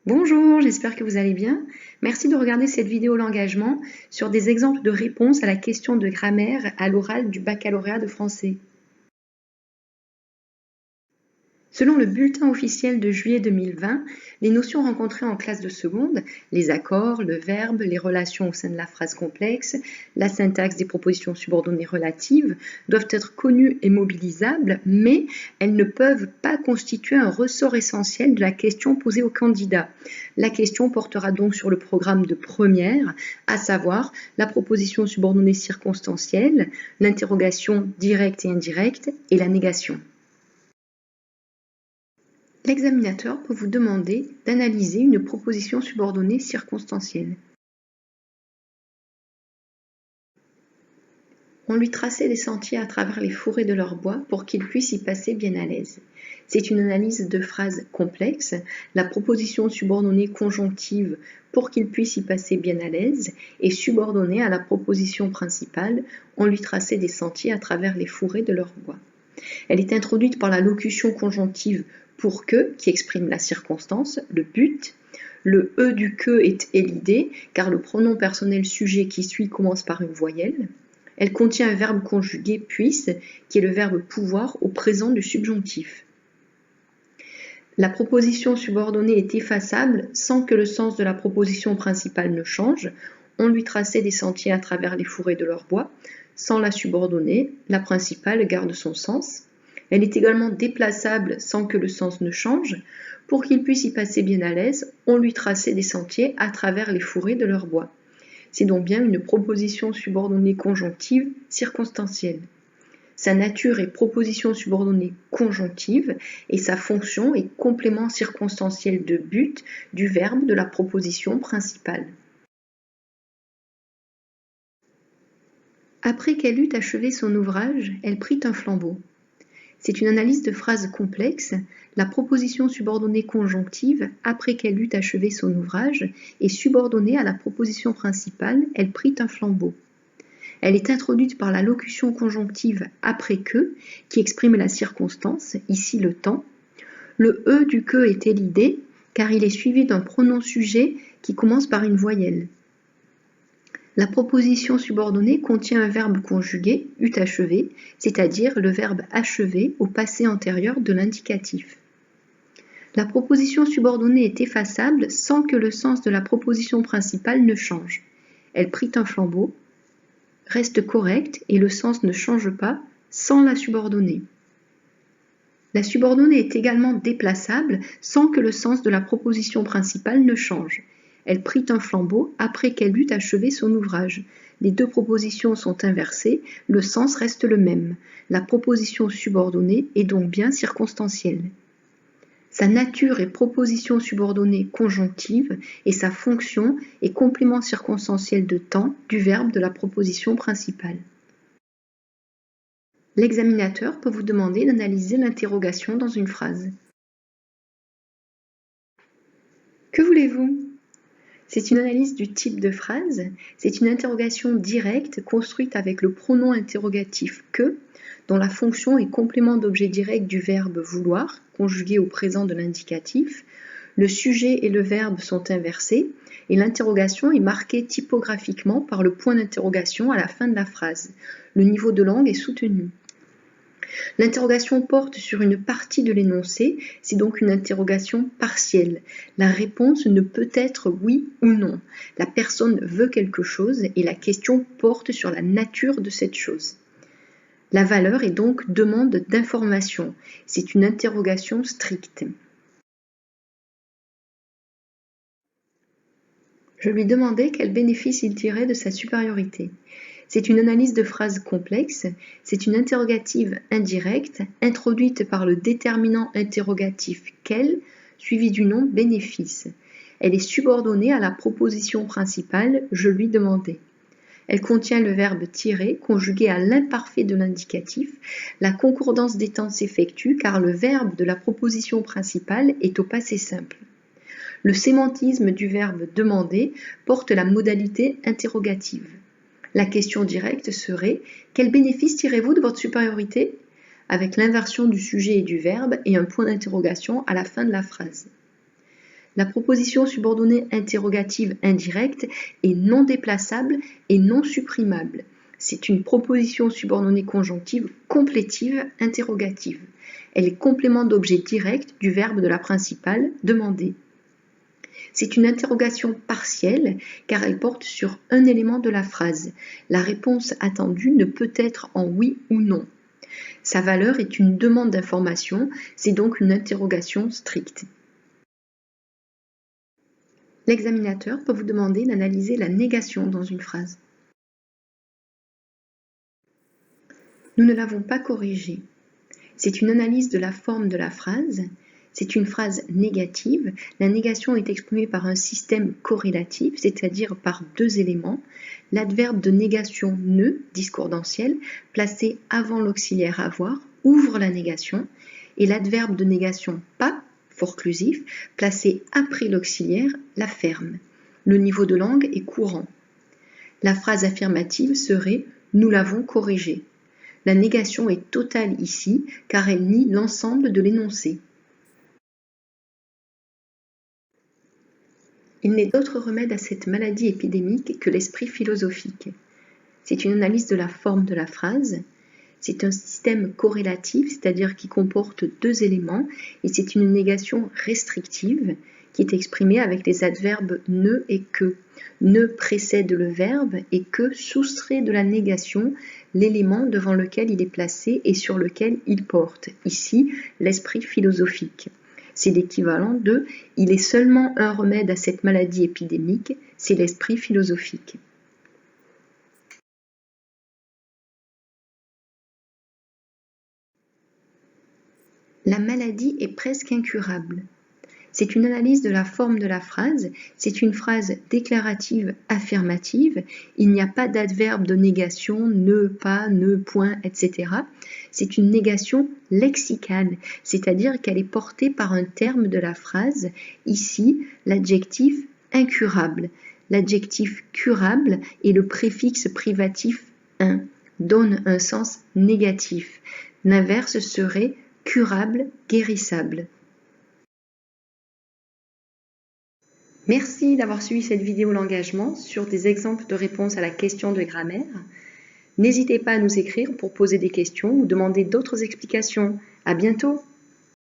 Bonjour, j'espère que vous allez bien. Merci de regarder cette vidéo l'engagement sur des exemples de réponses à la question de grammaire à l'oral du baccalauréat de français. Selon le bulletin officiel de juillet 2020, les notions rencontrées en classe de seconde, les accords, le verbe, les relations au sein de la phrase complexe, la syntaxe des propositions subordonnées relatives, doivent être connues et mobilisables, mais elles ne peuvent pas constituer un ressort essentiel de la question posée au candidat. La question portera donc sur le programme de première, à savoir la proposition subordonnée circonstancielle, l'interrogation directe et indirecte et la négation. L'examinateur peut vous demander d'analyser une proposition subordonnée circonstancielle. On lui traçait des sentiers à travers les fourrés de leur bois pour qu'il puisse y passer bien à l'aise. C'est une analyse de phrases complexe. La proposition subordonnée conjonctive pour qu'il puisse y passer bien à l'aise est subordonnée à la proposition principale. On lui traçait des sentiers à travers les fourrés de leur bois. Elle est introduite par la locution conjonctive pour que, qui exprime la circonstance, le but. Le « e » du « que » est l'idée, car le pronom personnel sujet qui suit commence par une voyelle. Elle contient un verbe conjugué « puisse », qui est le verbe « pouvoir » au présent du subjonctif. La proposition subordonnée est effaçable sans que le sens de la proposition principale ne change. On lui traçait des sentiers à travers les fourrés de leur bois. Sans la subordonnée, la principale garde son sens. Elle est également déplaçable sans que le sens ne change. Pour qu'il puisse y passer bien à l'aise, on lui traçait des sentiers à travers les fourrés de leur bois. C'est donc bien une proposition subordonnée conjonctive circonstancielle. Sa nature est proposition subordonnée conjonctive et sa fonction est complément circonstanciel de but du verbe de la proposition principale. Après qu'elle eut achevé son ouvrage, elle prit un flambeau. C'est une analyse de phrases complexes. La proposition subordonnée conjonctive, après qu'elle eut achevé son ouvrage, est subordonnée à la proposition principale, elle prit un flambeau. Elle est introduite par la locution conjonctive après que, qui exprime la circonstance, ici le temps. Le « e » du « que » était l'idée, car il est suivi d'un pronom sujet qui commence par une voyelle. La proposition subordonnée contient un verbe conjugué, eut achevé, c'est-à-dire le verbe achever au passé antérieur de l'indicatif. La proposition subordonnée est effaçable sans que le sens de la proposition principale ne change. Elle prit un flambeau, reste correcte et le sens ne change pas sans la subordonnée. La subordonnée est également déplaçable sans que le sens de la proposition principale ne change. Elle prit un flambeau après qu'elle eut achevé son ouvrage. Les deux propositions sont inversées, le sens reste le même. La proposition subordonnée est donc bien circonstancielle. Sa nature est proposition subordonnée conjonctive et sa fonction est complément circonstanciel de temps du verbe de la proposition principale. L'examinateur peut vous demander d'analyser l'interrogation dans une phrase. Que voulez-vous ? C'est une analyse du type de phrase. C'est une interrogation directe construite avec le pronom interrogatif « que », dont la fonction est complément d'objet direct du verbe « vouloir », conjugué au présent de l'indicatif. Le sujet et le verbe sont inversés et l'interrogation est marquée typographiquement par le point d'interrogation à la fin de la phrase. Le niveau de langue est soutenu. L'interrogation porte sur une partie de l'énoncé, c'est donc une interrogation partielle. La réponse ne peut être oui ou non. La personne veut quelque chose et la question porte sur la nature de cette chose. La valeur est donc demande d'information. C'est une interrogation stricte. Je lui demandais quel bénéfice il tirait de sa supériorité. C'est une analyse de phrases complexe, c'est une interrogative indirecte introduite par le déterminant interrogatif « quel » suivi du nom « bénéfice ». Elle est subordonnée à la proposition principale « je lui demandais ». Elle contient le verbe tirer conjugué à l'imparfait de l'indicatif. La concordance des temps s'effectue car le verbe de la proposition principale est au passé simple. Le sémantisme du verbe demander porte la modalité interrogative. La question directe serait « Quel bénéfice tirez-vous de votre supériorité ?» avec l'inversion du sujet et du verbe et un point d'interrogation à la fin de la phrase. La proposition subordonnée interrogative indirecte est non déplaçable et non supprimable. C'est une proposition subordonnée conjonctive complétive interrogative. Elle est complément d'objet direct du verbe de la principale demander. C'est une interrogation partielle car elle porte sur un élément de la phrase. La réponse attendue ne peut être en oui ou non. Sa valeur est une demande d'information, c'est donc une interrogation stricte. L'examinateur peut vous demander d'analyser la négation dans une phrase. Nous ne l'avons pas corrigée. C'est une analyse de la forme de la phrase. C'est une phrase négative. La négation est exprimée par un système corrélatif, c'est-à-dire par deux éléments. L'adverbe de négation ne, discordantiel, placé avant l'auxiliaire avoir, ouvre la négation, et l'adverbe de négation pas, forclusif, placé après l'auxiliaire, la ferme. Le niveau de langue est courant. La phrase affirmative serait « nous l'avons corrigé ». La négation est totale ici, car elle nie l'ensemble de l'énoncé. Il n'est d'autre remède à cette maladie épidémique que l'esprit philosophique. C'est une analyse de la forme de la phrase. C'est un système corrélatif, c'est-à-dire qui comporte deux éléments, et c'est une négation restrictive qui est exprimée avec les adverbes ne et que. Ne précède le verbe et que soustrait de la négation l'élément devant lequel il est placé et sur lequel il porte. Ici, l'esprit philosophique. C'est l'équivalent de « il est seulement un remède à cette maladie épidémique », c'est l'esprit philosophique. La maladie est presque incurable. C'est une analyse de la forme de la phrase, c'est une phrase déclarative affirmative, il n'y a pas d'adverbe de négation, ne, pas, ne, point, etc. C'est une négation lexicale, c'est-à-dire qu'elle est portée par un terme de la phrase, ici l'adjectif incurable. L'adjectif curable et le préfixe privatif un donne un sens négatif. L'inverse serait curable, guérissable. Merci d'avoir suivi cette vidéo l'engagement sur des exemples de réponses à la question de grammaire. N'hésitez pas à nous écrire pour poser des questions ou demander d'autres explications. À bientôt!